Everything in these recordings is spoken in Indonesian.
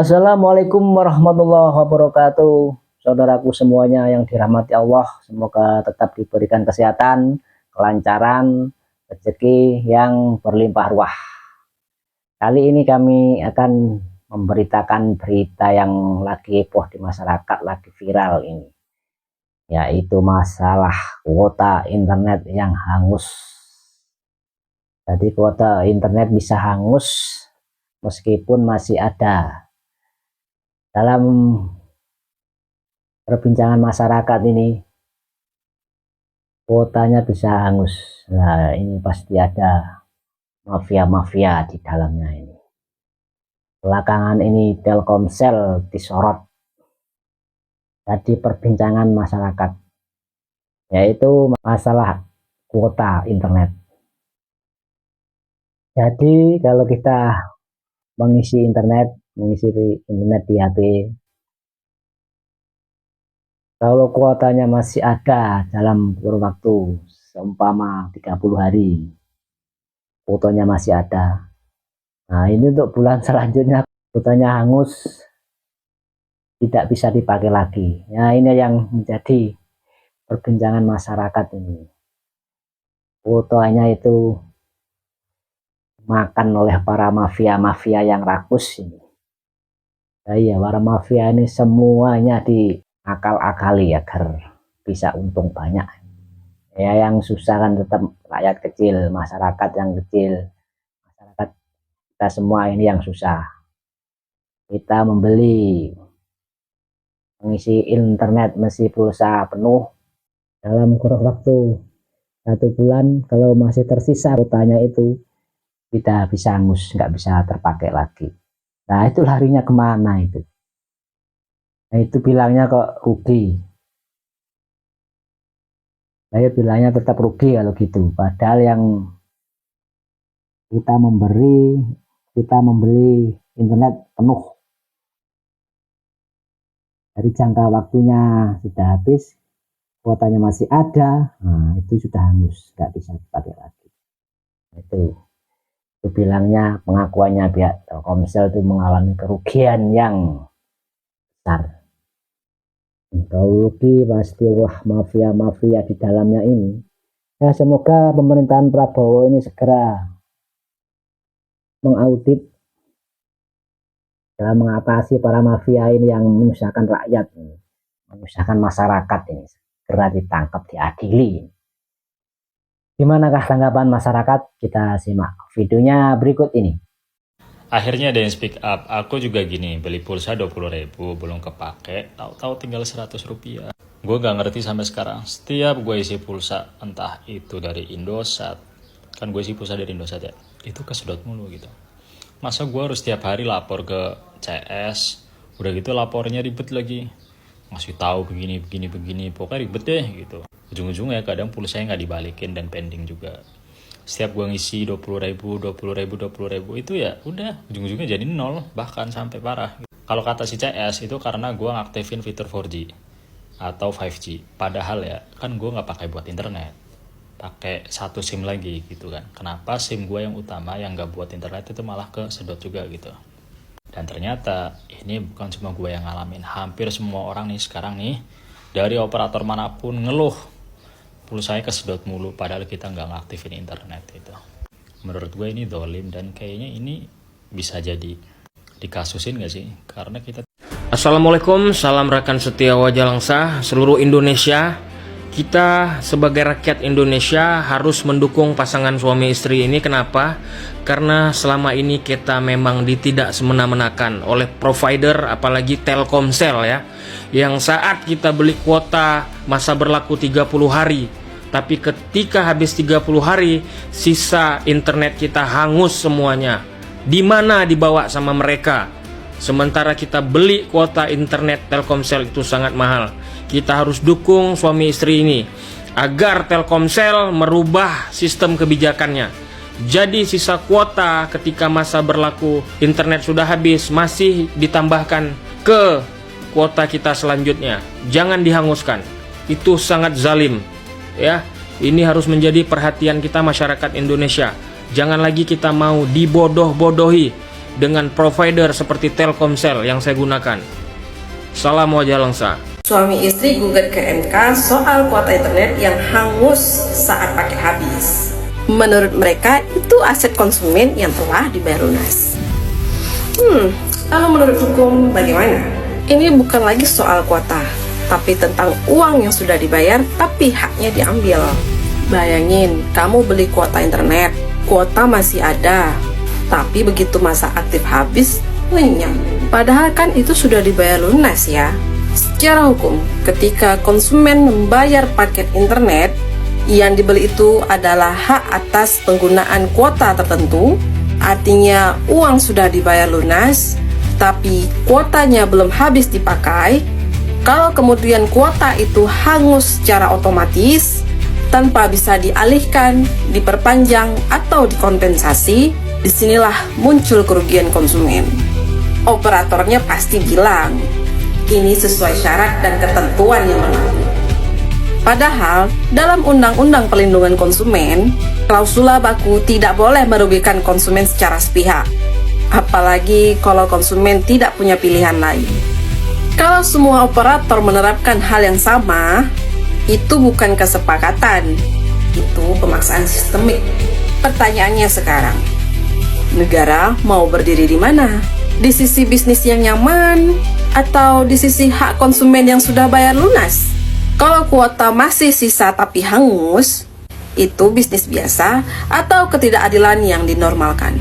Assalamualaikum warahmatullahi wabarakatuh. Saudaraku semuanya yang dirahmati Allah, semoga tetap diberikan kesehatan, kelancaran, rezeki yang berlimpah ruah. Kali ini kami akan memberitakan berita yang lagi heboh di masyarakat, lagi viral ini, yaitu masalah kuota internet yang hangus. Jadi kuota internet bisa hangus meskipun masih ada. Dalam perbincangan masyarakat ini, kuotanya bisa hangus. Nah, ini pasti ada mafia-mafia di dalamnya ini. Belakangan ini Telkomsel disorot jadi perbincangan masyarakat, yaitu masalah kuota internet. Jadi kalau kita mengisi internet di HP, kalau kuotanya masih ada dalam kurun waktu seumpama 30 hari, kuotanya masih ada. Nah, ini untuk bulan selanjutnya kuotanya hangus, tidak bisa dipakai lagi. Nah, ini yang menjadi perbincangan masyarakat ini. Kuotanya itu makan oleh para mafia-mafia yang rakus ini. Nah, iya, para mafia ini semuanya diakal-akali agar bisa untung banyak. Ya, yang susah kan tetap rakyat kecil, masyarakat yang kecil, masyarakat kita semua ini yang susah. Kita mengisi internet mesti pulsa penuh dalam kurun waktu 1 bulan. Kalau masih tersisa kuotanya itu tidak bisa hangus, nggak bisa terpakai lagi. Nah, itu larinya kemana itu? Nah, itu bilangnya kok rugi. Saya bilangnya tetap rugi kalau gitu. Padahal yang kita membeli internet penuh. Dari jangka waktunya sudah habis, kuotanya masih ada, nah itu sudah hangus, nggak bisa dipakai lagi. Itu bilangnya, pengakuannya pihak Telkomsel itu mengalami kerugian yang besar. Kalau rugi pasti wah mafia-mafia di dalamnya ini. Ya, semoga pemerintahan Prabowo ini segera mengaudit dalam mengatasi para mafia ini yang menyusahkan rakyat ini, menyusahkan masyarakat ini, segera ditangkap, diadili. Gimanakah tanggapan masyarakat? Kita simak videonya berikut ini. Akhirnya ada yang speak up. Aku juga gini, beli pulsa 20.000 belum kepake, tahu-tahu tinggal 100 rupiah. Gue gak ngerti sampai sekarang. Setiap gue isi pulsa, entah itu dari Indosat, kan gue isi pulsa dari Indosat ya, itu kesedot mulu gitu. Masa gue harus setiap hari lapor ke CS, udah gitu lapornya ribet lagi, ngasih tahu begini, pokoknya ribet deh gitu. Ujung-ujungnya kadang pulsanya nggak dibalikin dan pending juga. Setiap gue ngisi 20.000 itu ya udah ujung-ujungnya jadi nol, bahkan sampai parah. Kalau kata si CS itu karena gue ngaktifin fitur 4G atau 5G. Padahal ya kan gue nggak pakai buat internet, pakai satu SIM lagi gitu kan. Kenapa SIM gue yang utama yang nggak buat internet itu malah kesedot juga gitu. Dan ternyata ini bukan cuma gue yang ngalamin, hampir semua orang nih sekarang nih dari operator manapun ngeluh pulsanya kesedot mulu padahal kita nggak ngaktifin internet itu. Menurut gue ini dolim dan kayaknya ini bisa jadi dikasusin gak sih? Karena kita... Assalamualaikum, salam rekan setia wajah langsa seluruh Indonesia. Kita sebagai rakyat Indonesia harus mendukung pasangan suami istri ini. Kenapa? Karena selama ini kita memang tidak semena-menakan oleh provider, apalagi Telkomsel ya, yang saat kita beli kuota masa berlaku 30 hari, tapi ketika habis 30 hari sisa internet kita hangus semuanya. Di mana dibawa sama mereka? Sementara kita beli kuota internet Telkomsel itu sangat mahal. Kita harus dukung suami istri ini agar Telkomsel merubah sistem kebijakannya. Jadi sisa kuota ketika masa berlaku internet sudah habis masih ditambahkan ke kuota kita selanjutnya. Jangan dihanguskan. Itu sangat zalim. Ya, ini harus menjadi perhatian kita masyarakat Indonesia. Jangan lagi kita mau dibodoh-bodohi. dengan provider seperti Telkomsel yang saya gunakan. Salam wajah langsa. Suami istri gugat ke MK soal kuota internet yang hangus saat paket habis. Menurut mereka itu aset konsumen yang telah dibayar lunas. Lalu menurut hukum bagaimana? Ini bukan lagi soal kuota, tapi tentang uang yang sudah dibayar tapi haknya diambil. Bayangin, kamu beli kuota internet, kuota masih ada, tapi begitu masa aktif habis, lenyap. Padahal kan itu sudah dibayar lunas ya. Secara hukum, ketika konsumen membayar paket internet, yang dibeli itu adalah hak atas penggunaan kuota tertentu, artinya uang sudah dibayar lunas, tapi kuotanya belum habis dipakai. Kalau kemudian kuota itu hangus secara otomatis, tanpa bisa dialihkan, diperpanjang, atau dikompensasi, disinilah muncul kerugian konsumen. Operatornya pasti bilang, ini sesuai syarat dan ketentuan yang berlaku. Padahal, dalam Undang-Undang Perlindungan Konsumen, klausula baku tidak boleh merugikan konsumen secara sepihak. Apalagi kalau konsumen tidak punya pilihan lain. Kalau semua operator menerapkan hal yang sama, itu bukan kesepakatan, itu pemaksaan sistemik. Pertanyaannya sekarang, negara mau berdiri di mana? Di sisi bisnis yang nyaman, atau di sisi hak konsumen yang sudah bayar lunas? Kalau kuota masih sisa tapi hangus, itu bisnis biasa atau ketidakadilan yang dinormalkan?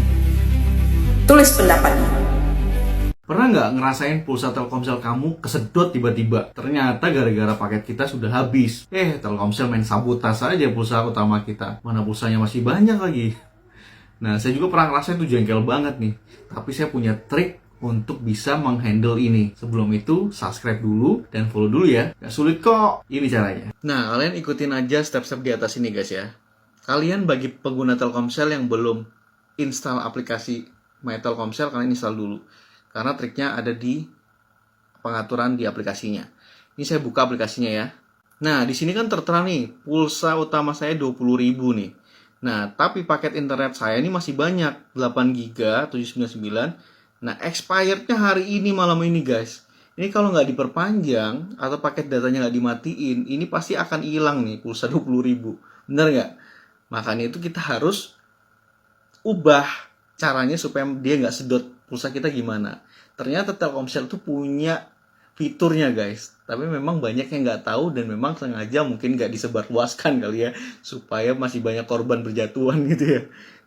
Tulis pendapatmu. Pernah nggak ngerasain pulsa Telkomsel kamu kesedot tiba-tiba? Ternyata gara-gara paket kita sudah habis. Telkomsel main sabotas aja pulsa utama kita. Mana pulsanya masih banyak lagi. Nah, saya juga pernah ngerasain tuh jengkel banget nih. Tapi saya punya trik untuk bisa menghandle ini. Sebelum itu, subscribe dulu dan follow dulu ya. Gak sulit kok. Ini caranya. Nah, kalian ikutin aja step-step di atas ini guys ya. Kalian bagi pengguna Telkomsel yang belum install aplikasi My Telkomsel, kalian install dulu. Karena triknya ada di pengaturan di aplikasinya. Ini saya buka aplikasinya ya. Nah, di sini kan tertera nih, pulsa utama saya 20.000 nih. Nah, tapi paket internet saya ini masih banyak, 8 GB 799. Nah, expirednya hari ini, malam ini guys. Ini kalau nggak diperpanjang atau paket datanya nggak dimatiin, ini pasti akan hilang nih pulsa 20.000. Bener nggak? Makanya itu kita harus ubah caranya supaya dia nggak sedot pulsa kita gimana. Ternyata Telkomsel tuh punya fiturnya guys. Tapi memang banyak yang nggak tahu dan memang sengaja mungkin nggak disebarluaskan kali ya. Supaya masih banyak korban berjatuhan gitu ya.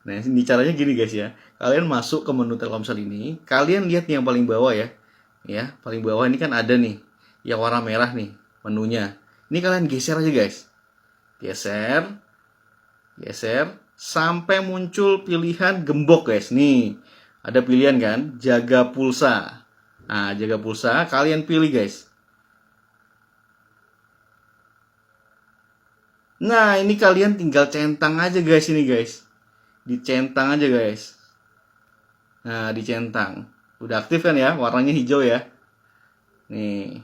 Nah, ini caranya gini guys ya. Kalian masuk ke menu Telkomsel ini, kalian lihat nih yang paling bawah ya. Ya, paling bawah ini kan ada nih yang warna merah nih menunya. Ini kalian geser aja guys. Geser. Geser sampai muncul pilihan gembok guys. Nih, ada pilihan kan? Jaga pulsa. Nah, jaga pulsa kalian pilih guys. Nah, ini kalian tinggal centang aja guys ini guys. Dicentang aja guys. Nah, dicentang. Udah aktif kan ya, warnanya hijau ya. Nih.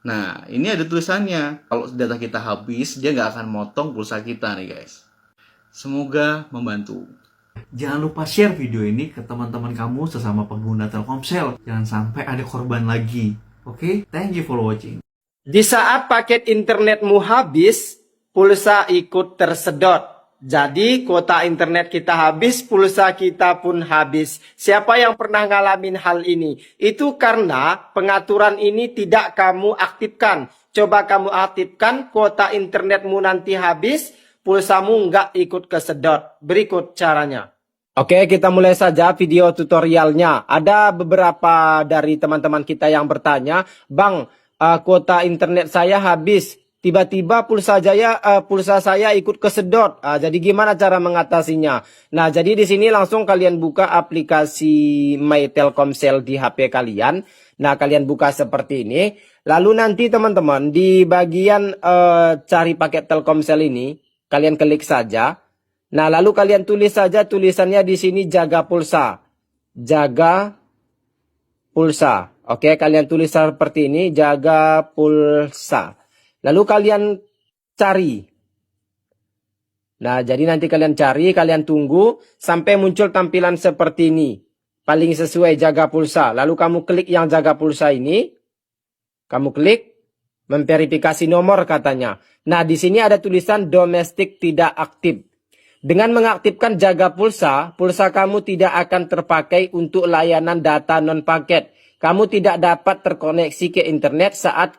Nah, ini ada tulisannya. Kalau data kita habis, dia nggak akan motong pulsa kita nih guys. Semoga membantu. Jangan lupa share video ini ke teman-teman kamu sesama pengguna Telkomsel. Jangan sampai ada korban lagi. Oke? Thank you for watching. Di saat paket internetmu habis, pulsa ikut tersedot. Jadi kuota internet kita habis, pulsa kita pun habis. Siapa yang pernah ngalamin hal ini? Itu karena pengaturan ini tidak kamu aktifkan. Coba kamu aktifkan, kuota internetmu nanti habis, pulsamu nggak ikut kesedot. Berikut caranya. Oke, kita mulai saja video tutorialnya. Ada beberapa dari teman-teman kita yang bertanya, Bang, kuota internet saya habis. Tiba-tiba pulsa saya ikut kesedot. Jadi gimana cara mengatasinya? Nah, jadi di sini langsung kalian buka aplikasi My Telkomsel di HP kalian. Nah, kalian buka seperti ini. Lalu nanti teman-teman di bagian cari paket Telkomsel ini, kalian klik saja. Nah, lalu kalian tulis saja tulisannya di sini jaga pulsa. Jaga pulsa. Oke, kalian tulis seperti ini, jaga pulsa. Lalu kalian cari. Nah, jadi nanti kalian cari, kalian tunggu sampai muncul tampilan seperti ini. Paling sesuai jaga pulsa. Lalu kamu klik yang jaga pulsa ini. Kamu klik memverifikasi nomor katanya. Nah, di sini ada tulisan domestik tidak aktif. Dengan mengaktifkan jaga pulsa, pulsa kamu tidak akan terpakai untuk layanan data non-paket. Kamu tidak dapat terkoneksi ke internet saat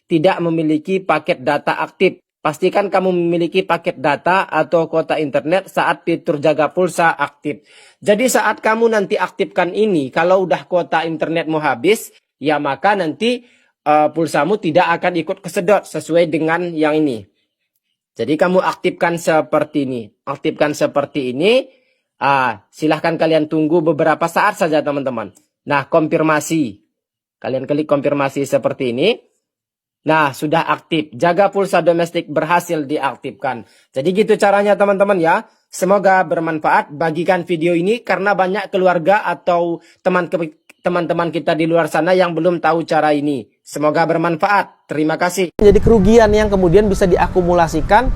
tidak memiliki paket data aktif. Pastikan kamu memiliki paket data atau kuota internet saat fitur jaga pulsa aktif. Jadi saat kamu nanti aktifkan ini, kalau udah kuota internetmu habis, ya maka nanti pulsamu tidak akan ikut kesedot sesuai dengan yang ini. Jadi kamu aktifkan seperti ini. Aktifkan seperti ini. Silahkan kalian tunggu beberapa saat saja teman-teman. Nah, konfirmasi. Kalian klik konfirmasi seperti ini. Nah, sudah aktif. Jaga pulsa domestik berhasil diaktifkan. Jadi gitu caranya teman-teman ya. Semoga bermanfaat. Bagikan video ini karena banyak keluarga atau teman-teman kita di luar sana yang belum tahu cara ini. Semoga bermanfaat. Terima kasih. Jadi kerugian yang kemudian bisa diakumulasikan.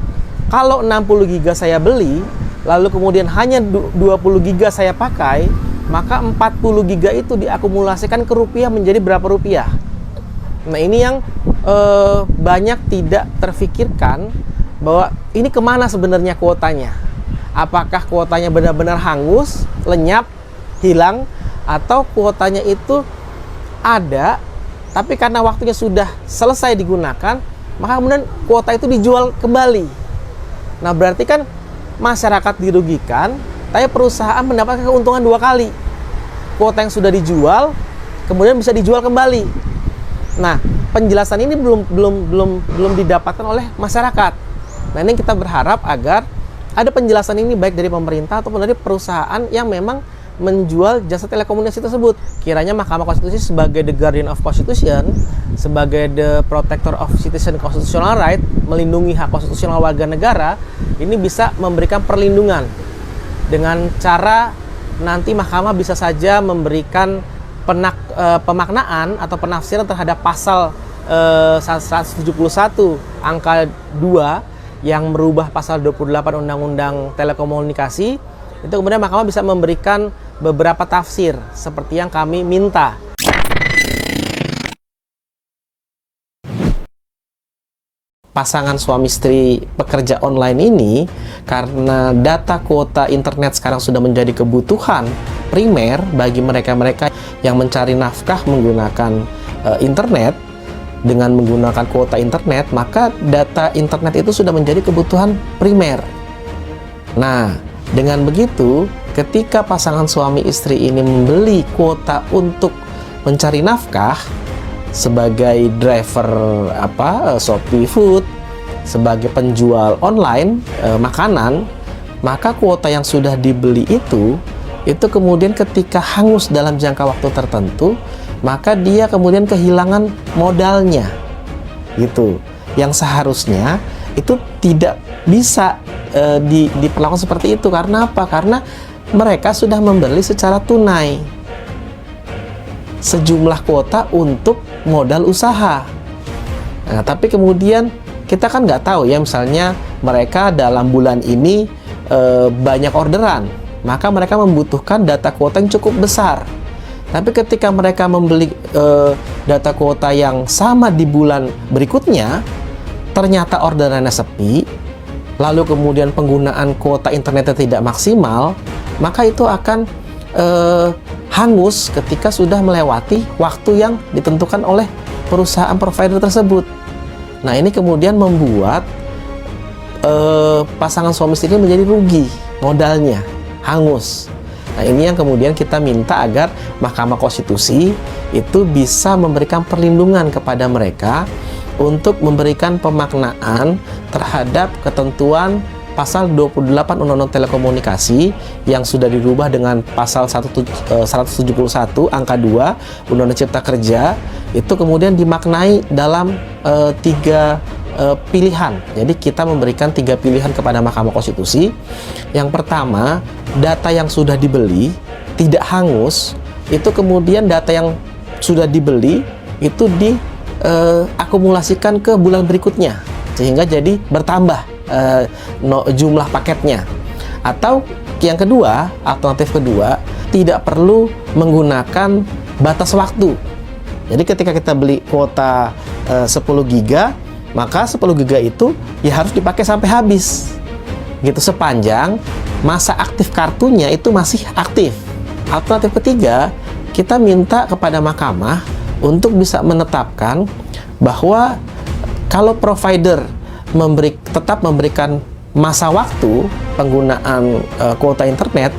Kalau 60 GB saya beli, lalu kemudian hanya 20 GB saya pakai, maka 40 GB itu diakumulasikan ke rupiah menjadi berapa rupiah? Nah, ini yang banyak tidak terfikirkan bahwa ini kemana sebenarnya kuotanya. Apakah kuotanya benar-benar hangus, lenyap, hilang, atau kuotanya itu ada, tapi karena waktunya sudah selesai digunakan, maka kemudian kuota itu dijual kembali. Nah, berarti kan masyarakat dirugikan, tapi perusahaan mendapatkan keuntungan dua kali. Kuota yang sudah dijual, kemudian bisa dijual kembali. Nah, penjelasan ini belum didapatkan oleh masyarakat. Nah, ini kita berharap agar ada penjelasan ini baik dari pemerintah ataupun dari perusahaan yang memang menjual jasa telekomunikasi tersebut. Kiranya Mahkamah Konstitusi sebagai the guardian of constitution, sebagai the protector of citizen constitutional right, melindungi hak konstitusional warga negara, ini bisa memberikan perlindungan dengan cara nanti mahkamah bisa saja memberikan pemaknaan atau penafsiran terhadap pasal 171 angka 2 yang merubah pasal 28 Undang-Undang Telekomunikasi. Itu kemudian mahkamah bisa memberikan beberapa tafsir seperti yang kami minta. Pasangan suami istri pekerja online ini, karena data kuota internet sekarang sudah menjadi kebutuhan primer bagi mereka-mereka yang mencari nafkah menggunakan internet dengan menggunakan kuota internet, maka data internet itu sudah menjadi kebutuhan primer. Nah, dengan begitu, ketika pasangan suami istri ini membeli kuota untuk mencari nafkah sebagai driver Shopee Food, sebagai penjual online makanan, maka kuota yang sudah dibeli itu kemudian ketika hangus dalam jangka waktu tertentu, maka dia kemudian kehilangan modalnya. Gitu. Yang seharusnya itu tidak bisa diperlakukan seperti itu. Karena apa? Karena mereka sudah membeli secara tunai sejumlah kuota untuk modal usaha. Nah, tapi kemudian kita kan nggak tahu ya, misalnya mereka dalam bulan ini banyak orderan, maka mereka membutuhkan data kuota yang cukup besar. Tapi ketika mereka membeli data kuota yang sama di bulan berikutnya, ternyata orderannya sepi, lalu kemudian penggunaan kuota internetnya tidak maksimal, maka itu akan hangus ketika sudah melewati waktu yang ditentukan oleh perusahaan provider tersebut. Nah, ini kemudian membuat pasangan suami istri ini menjadi rugi, modalnya hangus. Nah, ini yang kemudian kita minta agar Mahkamah Konstitusi itu bisa memberikan perlindungan kepada mereka untuk memberikan pemaknaan terhadap ketentuan pasal 28 Undang-Undang Telekomunikasi yang sudah dirubah dengan pasal 171 angka 2 Undang-Undang Cipta Kerja, itu kemudian dimaknai dalam 3 pilihan. Jadi kita memberikan 3 pilihan kepada Mahkamah Konstitusi. Yang pertama, data yang sudah dibeli tidak hangus, itu kemudian data yang sudah dibeli itu diakumulasikan ke bulan berikutnya sehingga jadi bertambah jumlah paketnya. Atau yang kedua, alternatif kedua, tidak perlu menggunakan batas waktu. Jadi ketika kita beli kuota 10 giga, maka 10 giga itu ya harus dipakai sampai habis. Gitu, sepanjang masa aktif kartunya itu masih aktif. Alternatif ketiga, kita minta kepada mahkamah untuk bisa menetapkan bahwa kalau provider tetap memberikan masa waktu penggunaan kuota internet,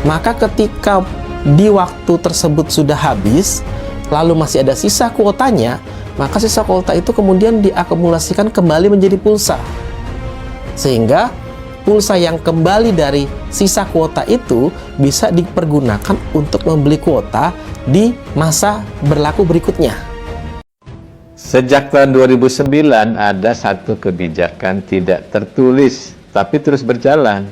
maka ketika di waktu tersebut sudah habis, lalu masih ada sisa kuotanya, maka sisa kuota itu kemudian diakumulasikan kembali menjadi pulsa. Sehingga pulsa yang kembali dari sisa kuota itu bisa dipergunakan untuk membeli kuota di masa berlaku berikutnya. Sejak tahun 2009 ada satu kebijakan tidak tertulis tapi terus berjalan.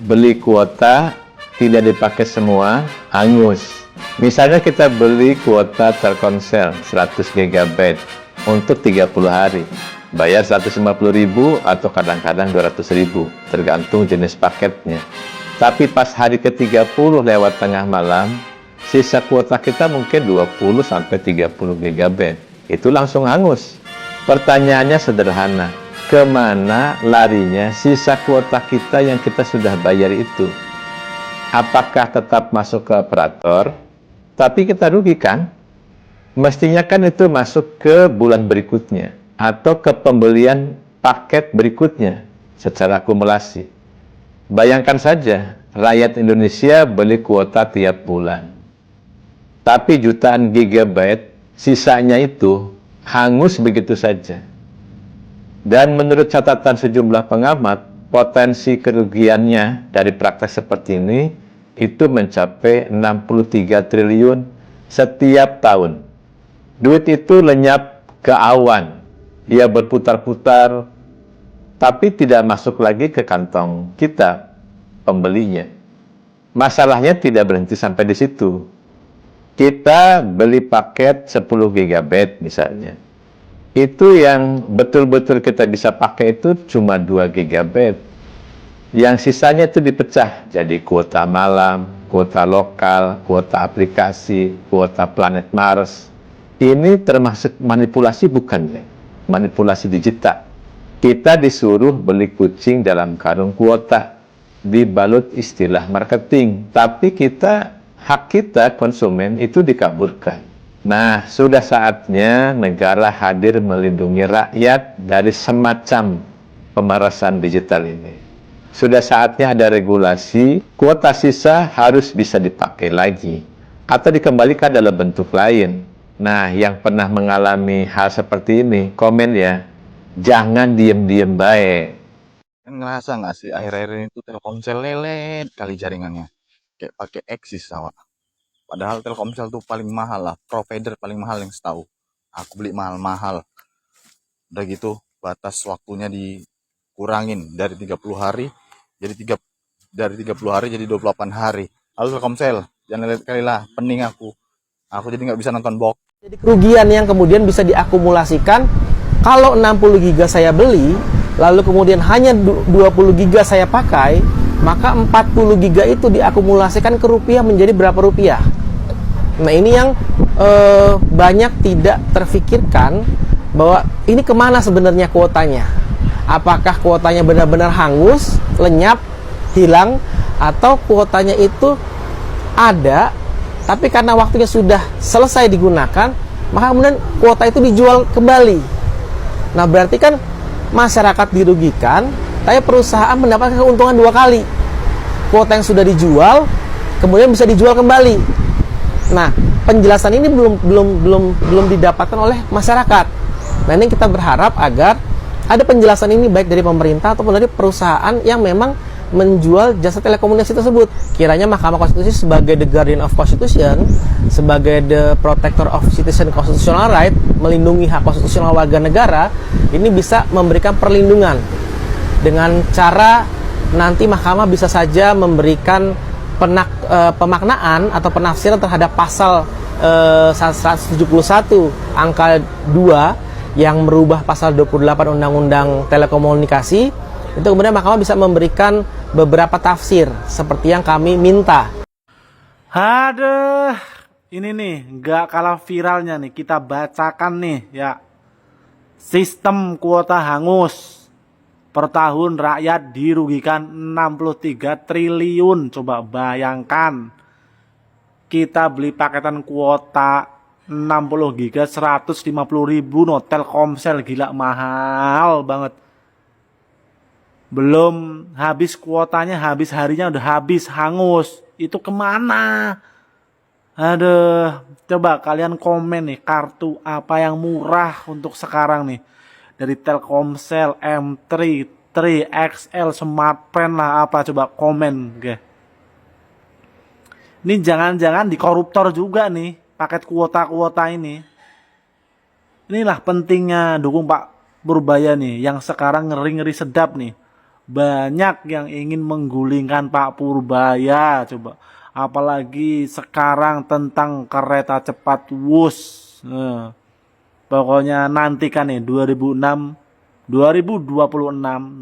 Beli kuota tidak dipakai semua, hangus. Misalnya kita beli kuota Telkomsel 100 GB untuk 30 hari. Bayar 150.000 atau kadang-kadang 200.000, tergantung jenis paketnya. Tapi pas hari ke-30 lewat tengah malam, sisa kuota kita mungkin 20-30 GB. Itu langsung hangus. Pertanyaannya sederhana, kemana larinya sisa kuota kita yang kita sudah bayar itu? Apakah tetap masuk ke operator, tapi kita rugikan? Mestinya kan itu masuk ke bulan berikutnya, atau ke pembelian paket berikutnya secara akumulasi. Bayangkan saja, rakyat Indonesia beli kuota tiap bulan. Tapi jutaan gigabyte, sisanya itu hangus begitu saja. Dan menurut catatan sejumlah pengamat, potensi kerugiannya dari praktek seperti ini itu mencapai 63 triliun setiap tahun. Duit itu lenyap ke awan, ia berputar-putar, tapi tidak masuk lagi ke kantong kita, pembelinya. Masalahnya tidak berhenti sampai di situ. Kita beli paket 10 GB misalnya. Itu yang betul-betul kita bisa pakai itu cuma 2 GB. Yang sisanya itu dipecah jadi kuota malam, kuota lokal, kuota aplikasi, kuota planet Mars. Ini termasuk manipulasi bukan? Manipulasi digital. Kita disuruh beli kucing dalam karung kuota, dibalut istilah marketing, tapi hak kita konsumen itu dikaburkan. Nah, sudah saatnya negara hadir melindungi rakyat dari semacam pemerasan digital ini. Sudah saatnya ada regulasi, kuota sisa harus bisa dipakai lagi atau dikembalikan dalam bentuk lain. Nah, yang pernah mengalami hal seperti ini, komen ya, jangan diem-diem baik. Ngerasa nggak sih akhir-akhir ini tuh Telkomsel lelet kali jaringannya, kayak pakai Axis sama. Padahal Telkomsel tuh paling mahal lah, provider paling mahal yang setahu. Aku beli mahal-mahal. Udah gitu batas waktunya dikurangin dari 30 hari jadi 30 hari jadi 28 hari. Lalu Telkomsel, jangan lelet kali lah, pening aku jadi nggak bisa nonton box. Jadi kerugian yang kemudian bisa diakumulasikan kalau 60 giga saya beli, lalu kemudian hanya 20 giga saya pakai, maka 40 giga itu diakumulasikan ke rupiah menjadi berapa rupiah. Nah, ini yang banyak tidak terfikirkan, bahwa ini kemana sebenarnya kuotanya. Apakah kuotanya benar-benar hangus, lenyap, hilang, atau kuotanya itu ada, tapi karena waktunya sudah selesai digunakan, maka kemudian kuota itu dijual kembali. Nah, berarti kan masyarakat dirugikan, tapi perusahaan mendapatkan keuntungan 2 kali. Kuota yang sudah dijual kemudian bisa dijual kembali. Nah, penjelasan ini belum didapatkan oleh masyarakat. Nah, ini kita berharap agar ada penjelasan ini baik dari pemerintah ataupun dari perusahaan yang memang menjual jasa telekomunikasi tersebut. Kiranya Mahkamah Konstitusi sebagai the guardian of constitution, sebagai the protector of citizen constitutional right, melindungi hak konstitusional warga negara, ini bisa memberikan perlindungan dengan cara nanti mahkamah bisa saja memberikan pemaknaan atau penafsiran terhadap pasal 171 angka 2 yang merubah pasal 28 Undang-Undang Telekomunikasi, itu kemudian mahkamah bisa memberikan beberapa tafsir seperti yang kami minta. Aduh, ini nih nggak kalah viralnya nih, kita bacakan nih ya. Sistem kuota hangus, per tahun rakyat dirugikan 63 triliun. Coba bayangkan, kita beli paketan kuota 60 giga 150 ribu, no Telkomsel, gila mahal banget. Belum habis kuotanya, habis harinya udah habis, hangus. Itu kemana? Aduh, coba kalian komen nih, kartu apa yang murah untuk sekarang nih. Dari Telkomsel, M3, 3XL, Smartfren lah apa, coba komen. Oke. Ini jangan-jangan dikoruptor juga nih, paket kuota-kuota ini. Inilah pentingnya dukung Pak Purbaya nih, yang sekarang ngeri-ngeri sedap nih. Banyak yang ingin menggulingkan Pak Purbaya, coba. Apalagi sekarang tentang kereta cepat Wus. Pokoknya nantikan nih 2026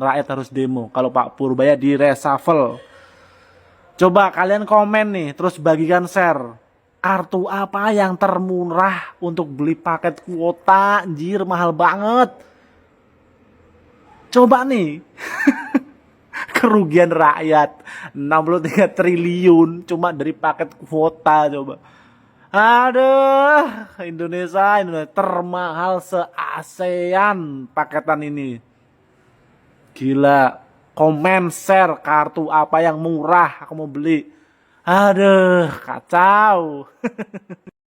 rakyat harus demo kalau Pak Purbaya di reshuffle. Coba kalian komen nih, terus bagikan share. Kartu apa yang termurah untuk beli paket kuota? Anjir, mahal banget. Coba nih. Kerugian rakyat 63 triliun cuma dari paket kuota, coba. Aduh, Indonesia termahal se-ASEAN paketan ini. Gila. Komen, share kartu apa yang murah, aku mau beli. Aduh, kacau.